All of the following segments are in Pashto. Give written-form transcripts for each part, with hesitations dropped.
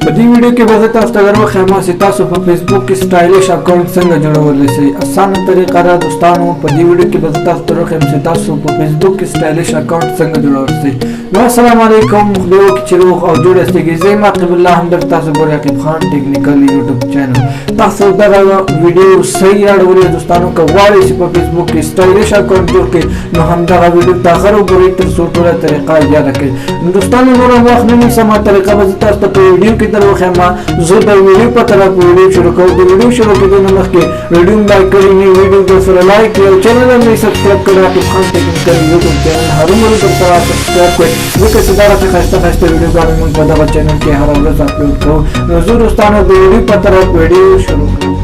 په دې ویډیو کې به تاسو ته درواخم چې تاسو په فیسبوک کې سټایلیش اکاونټ څنګه جوړولی شئ. اسانه طریقه ده دوستانو. په دې ویډیو کې به تاسو ته درواخم چې تاسو په فیسبوک کې سټایلیش اکاونټ څنګه جوړولی شئ. نو السلام علیکم، خدای وکړي چې روغ او جوړ یاستئ. زه یم عاقب الله همدرد، تاسو ګورئ عاقب خان ټیکنیکل یوټیوب چینل. تاسو دغه ویډیو صحیح اړولې دوستانو. که غواړئ چې په فیسبوک کې سټایلیش اکاونټ جوړ کړئ نو همدغه ویډیو ته آخر وګورئ تر څو ټوله طریقه یاده کړئ. نو دوستانو نور وخت نه نیسم، طریقه به زه تاسو ته په ویډیو کې درواخم. زه د ویډیو په طرف ویډیو شروع کوم. د ویډیو شروع کېدو نه مخکې ویډیو لایک کړئ، ویډیو ته سره لایک کړئ او چینل هم سبسکرایب کړئ. عاقب خان ټیکنیکل یوټیوب چینل هرومرو درسره سبسکرایب کړئ ځکه چې دغسې ښایسته ښایسته ویډیوګانې موږ په دغه چینل کې هره ورځ اپلوډ کوو. نو زه دوستانو د ویډیو په طرف ویډیو شروع کوم.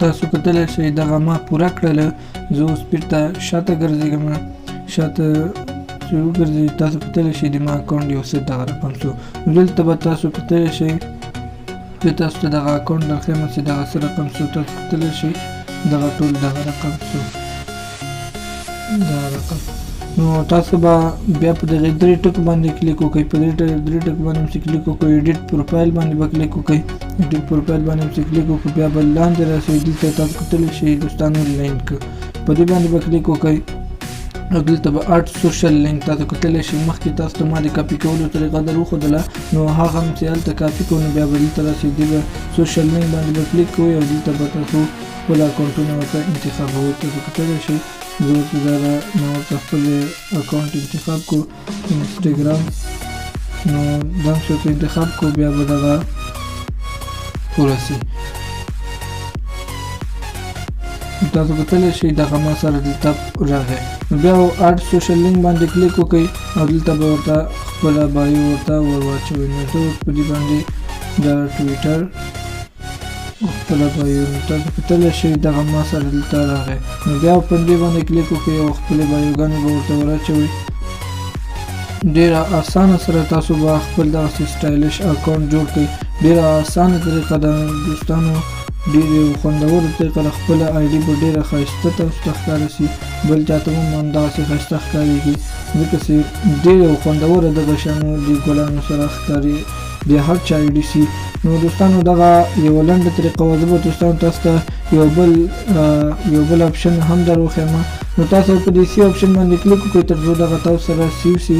تاسو کتلی شئ دغه ما پوره کړله. زه اوس بیرته شاته ګرځېږم. شاته چې وګرځئ تاسو کتلی شئ د ما اکاونټ یو څه دغه رقم شو. نو دلته به تاسو کتلی شئ چې تاسو ته دغه اکاونټ درښیم چې دغه څه رقم شو. تاسو کتلی شئ دغه ټول دغه رقم شو، دغه رقم. نو تاسو به بیا په دغه درې ټکو باندې کلیک وکړئ. په درې ټکو باندې چې کلیک وکړئ ایډیټ پروفایل باندې به کلیک وکړئ. ایډیټ پروفایل باندې چې کلیک وکړئ بیا به لاندې راسئ. دلته تاسو کتلی شئ دوستانو لینک، په دې باندې به کلیک وکړئ او دلته به اډ سوشل لینک تاسو کتلی شئ. مخکې تاسو ته ما د کاپي کولو طریقه در وښودله، نو هغه هم چې هلته کاپي کوو نو بیا به دلته راسئ. دې به سوشل لینک باندې به کلیک کوئ او دلته به تاسو خپل اکاونټونه ورته انتخابوئ. تاسو کتلی شئ زه ورته ما ورته خپل اکاونټ انتخاب کو انسټاګرام. نو دا هم چې ورته انتخاب کو بیا به دغه پوره شي. تاسو کتلی شئ دغه ما سره دلته راغی. نو بیا اډ سوشل لینک باندې کلیک وکړئ او دلته به ورته خپله بایو ورته ور واچوئ. نو زه اوس په دې باندې د ټویټر خپله بایو تاسو کتلی شئ دغه ما سره دلته راغی. نو بیا په دې باندې کلیک وکړئ او خپلې بایوګانې به ورته ور اچوئ. ډېره اسانه سره تاسو به خپل دغسې سټایلیش اکاونټ جوړ کړئ. ډېره اسانه طریقه ده دوستانو، ډېرې خوندوره طریقه ده. خپله آی ډي به ډېره ښایسته تاسو ته ښکاره شي، بل چاته هم همدغسې ښایسته ښکارېږي ځکه چې ډېره خوندوره دغه شیانو د ګلانو سره ښکاري د هر چا آی ډي سي. نو دوستانو دغه یوه لنډه طریقه وه. زه به دوستانو تاسو ته یو بل اپشن هم در وښیم. نو تاسو په دې سی اپشن باندې کلیک وکړئ تر څو دغه تاسو سره سیو شي.